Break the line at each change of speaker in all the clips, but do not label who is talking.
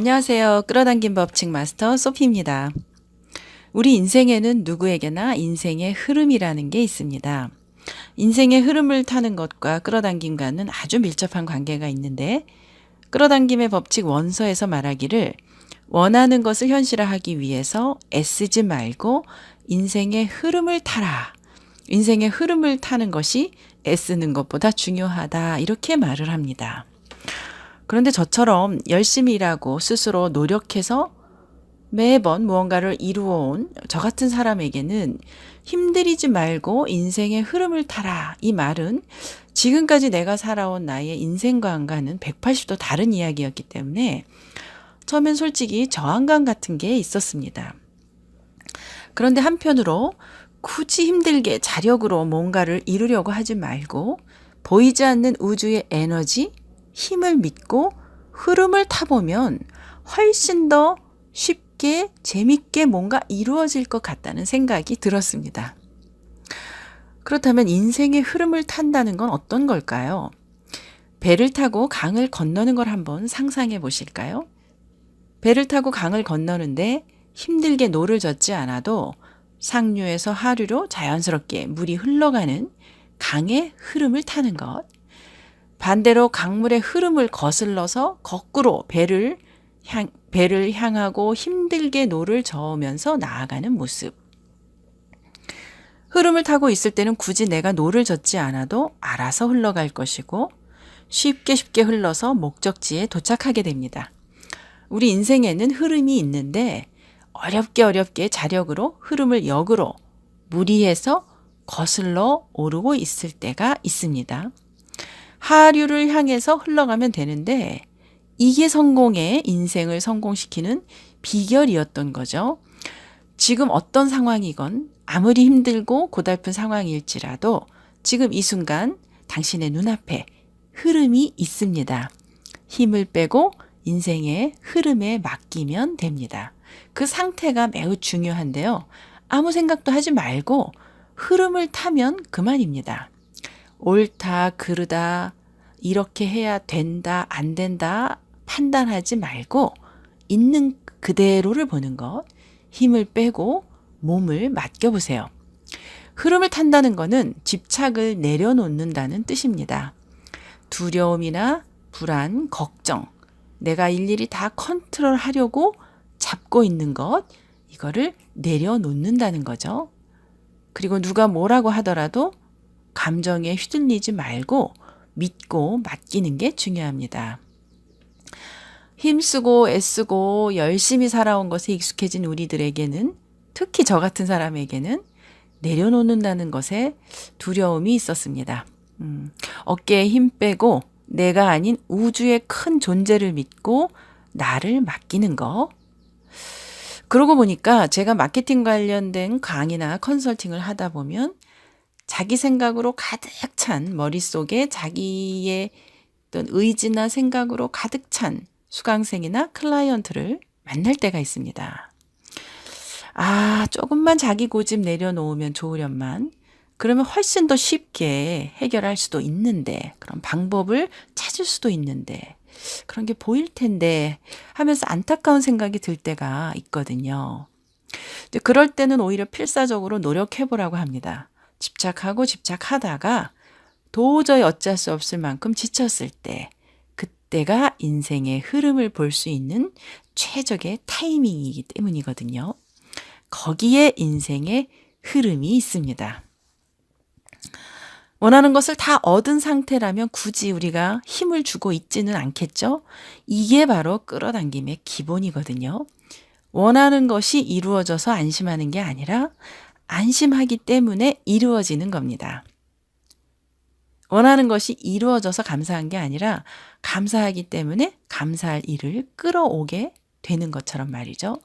안녕하세요. 끌어당김 법칙 마스터 소피입니다. 우리 인생에는 누구에게나 인생의 흐름이라는 게 있습니다. 인생의 흐름을 타는 것과 끌어당김과는 아주 밀접한 관계가 있는데, 끌어당김의 법칙 원서에서 말하기를 원하는 것을 현실화하기 위해서 애쓰지 말고 인생의 흐름을 타라. 인생의 흐름을 타는 것이 애쓰는 것보다 중요하다. 이렇게 말을 합니다. 그런데 저처럼 열심히 일하고 스스로 노력해서 매번 무언가를 이루어온 저 같은 사람에게는 힘들이지 말고 인생의 흐름을 타라. 이 말은 지금까지 내가 살아온 나의 인생관과는 180도 다른 이야기였기 때문에 처음엔 솔직히 저항감 같은 게 있었습니다. 그런데 한편으로 굳이 힘들게 자력으로 뭔가를 이루려고 하지 말고 보이지 않는 우주의 에너지, 힘을 믿고 흐름을 타보면 훨씬 더 쉽게 재밌게 뭔가 이루어질 것 같다는 생각이 들었습니다. 그렇다면 인생의 흐름을 탄다는 건 어떤 걸까요? 배를 타고 강을 건너는 걸 한번 상상해 보실까요? 배를 타고 강을 건너는데 힘들게 노를 젓지 않아도 상류에서 하류로 자연스럽게 물이 흘러가는 강의 흐름을 타는 것. 반대로 강물의 흐름을 거슬러서 거꾸로 배를 향하고 힘들게 노를 저으면서 나아가는 모습. 흐름을 타고 있을 때는 굳이 내가 노를 젓지 않아도 알아서 흘러갈 것이고 쉽게 흘러서 목적지에 도착하게 됩니다. 우리 인생에는 흐름이 있는데 어렵게 자력으로 흐름을 역으로 무리해서 거슬러 오르고 있을 때가 있습니다. 하류를 향해서 흘러가면 되는데 이게 성공의 인생을 성공시키는 비결이었던 거죠. 지금 어떤 상황이건 아무리 힘들고 고달픈 상황일지라도 지금 이 순간 당신의 눈앞에 흐름이 있습니다. 힘을 빼고 인생의 흐름에 맡기면 됩니다. 그 상태가 매우 중요한데요. 아무 생각도 하지 말고 흐름을 타면 그만입니다. 옳다, 그르다, 이렇게 해야 된다, 안 된다 판단하지 말고 있는 그대로를 보는 것, 힘을 빼고 몸을 맡겨보세요. 흐름을 탄다는 것은 집착을 내려놓는다는 뜻입니다. 두려움이나 불안, 걱정, 내가 일일이 다 컨트롤하려고 잡고 있는 것, 이거를 내려놓는다는 거죠. 그리고 누가 뭐라고 하더라도 감정에 휘둘리지 말고 믿고 맡기는 게 중요합니다. 힘쓰고 애쓰고 열심히 살아온 것에 익숙해진 우리들에게는, 특히 저 같은 사람에게는 내려놓는다는 것에 두려움이 있었습니다. 어깨에 힘 빼고 내가 아닌 우주의 큰 존재를 믿고 나를 맡기는 거. 그러고 보니까 제가 마케팅 관련된 강의나 컨설팅을 하다 보면 자기 생각으로 가득 찬 머릿속에 자기의 어떤 의지나 생각으로 가득 찬 수강생이나 클라이언트를 만날 때가 있습니다. 조금만 자기 고집 내려놓으면 좋으련만, 그러면 훨씬 더 쉽게 해결할 수도 있는데, 그런 방법을 찾을 수도 있는데, 그런 게 보일 텐데 하면서 안타까운 생각이 들 때가 있거든요. 그럴 때는 오히려 필사적으로 노력해보라고 합니다. 집착하다가 도저히 어쩔 수 없을 만큼 지쳤을 때, 그때가 인생의 흐름을 볼 수 있는 최적의 타이밍이기 때문이거든요. 거기에 인생의 흐름이 있습니다. 원하는 것을 다 얻은 상태라면 굳이 우리가 힘을 주고 있지는 않겠죠? 이게 바로 끌어당김의 기본이거든요. 원하는 것이 이루어져서 안심하는 게 아니라 안심하기 때문에 이루어지는 겁니다. 원하는 것이 이루어져서 감사한 게 아니라 감사하기 때문에 감사할 일을 끌어오게 되는 것처럼 말이죠.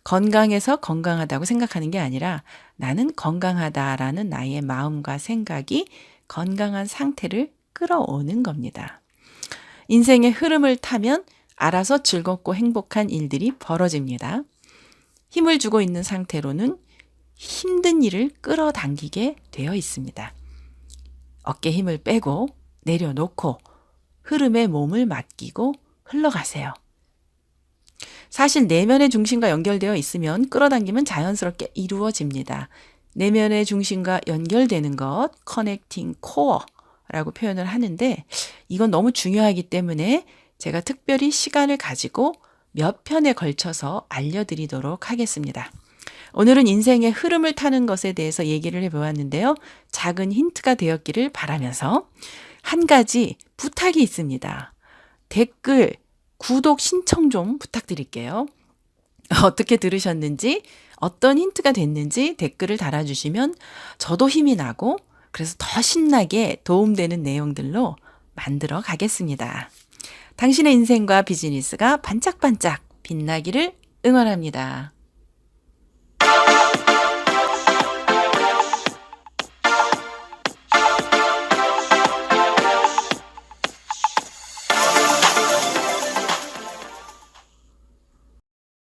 건강해서 건강하다고 생각하는 게 아니라 나는 건강하다라는 나의 마음과 생각이 건강한 상태를 끌어오는 겁니다. 인생의 흐름을 타면 알아서 즐겁고 행복한 일들이 벌어집니다. 힘을 주고 있는 상태로는 힘든 일을 끌어당기게 되어 있습니다. 어깨 힘을 빼고 내려놓고 흐름에 몸을 맡기고 흘러가세요. 사실 내면의 중심과 연결되어 있으면 끌어당김은 자연스럽게 이루어집니다. 내면의 중심과 연결되는 것, connecting core라고 표현을 하는데 이건 너무 중요하기 때문에 제가 특별히 시간을 가지고 몇 편에 걸쳐서 알려드리도록 하겠습니다. 오늘은 인생의 흐름을 타는 것에 대해서 얘기를 해보았는데요. 작은 힌트가 되었기를 바라면서 한 가지 부탁이 있습니다. 댓글, 구독 신청 좀 부탁드릴게요. 어떻게 들으셨는지, 어떤 힌트가 됐는지 댓글을 달아주시면 저도 힘이 나고 그래서 더 신나게 도움되는 내용들로 만들어 가겠습니다. 당신의 인생과 비즈니스가 반짝반짝 빛나기를 응원합니다.